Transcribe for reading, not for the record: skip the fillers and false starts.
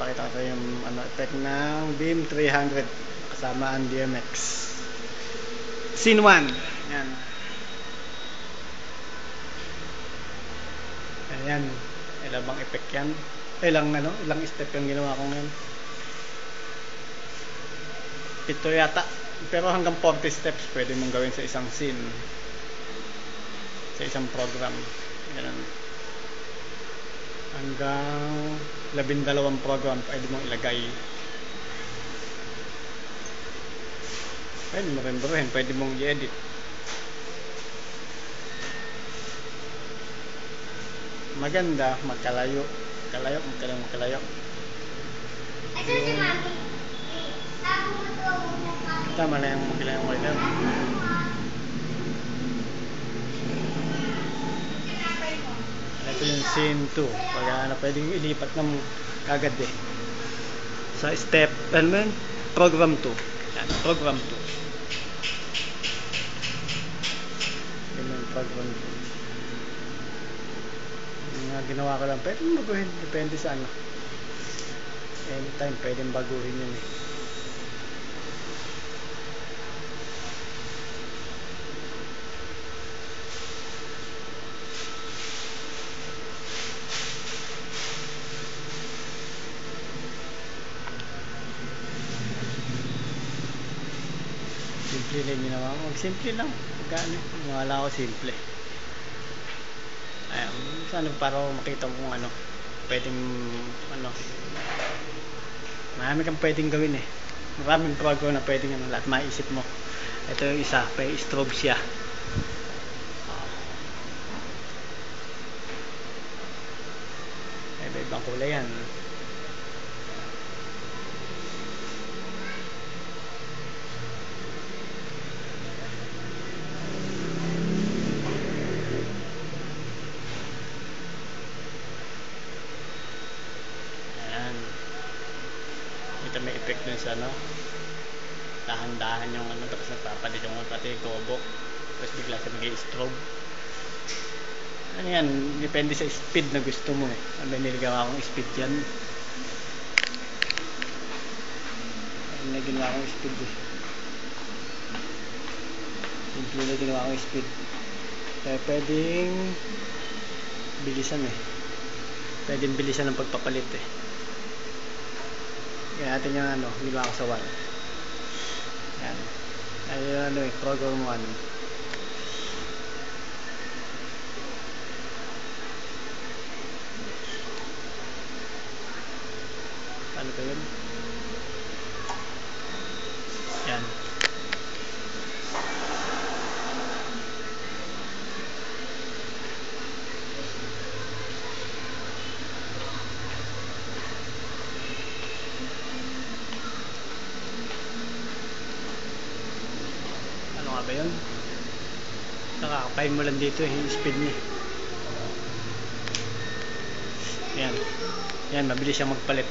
Pakita ko yung effect ng Beam 300 kasama ang DMX. Scene 1. Yan. Ayan. Ilang bang effect yan? Ilang step yung ginawa ko ngayon? 7 yata. Pero hanggang 40 steps pwede mong gawin sa isang scene. Sa isang program. Ganun. Hanggang 12 program pwede mong ilagay. Pwede mo rin buruhin. Pwede mong i-edit. Maganda, magkalayo. Magkalayo. Ito si Mami. Tama na yung magkalayo order. Ito yung scene 2. Pag pwedeng ilipat ng kagad eh. Sa step, program 2. Yan, program 2. Yan yung program 2. Yung ginawa ko lang, pwede baguhin. Depende sa ano. Anytime, pwedeng baguhin yun eh. Simple lang ginawa ko. Simple lang. Wala ko simple. Ayan. Sana para makita mo kung pwedeng marami kang pwedeng gawin eh. Maraming program na pwedeng lahat maisip mo. Ito yung isa. Pa-strobe siya. Ibang kulay yan. Ito may effect dun sa dahan-dahan yung tapos nagpapalit yung pati gobo, tapos bigla siya mag-i-strobe. Yan, depende sa speed na gusto mo eh. Niligaw akong speed yan. May ginawa akong speed eh. Simple na ginawa akong speed. Kaya pwedeng bilisan eh. Pwedeng bilisan ng pagpapalit eh. Kaya natin yung ginawa ko sa 1. Yan. Ayun program 1. Ano ba yun? Yan. Ano ba yun? Nakakapain mo lang dito yung speed niya. Yan. Yan, mabilis siyang magpalit.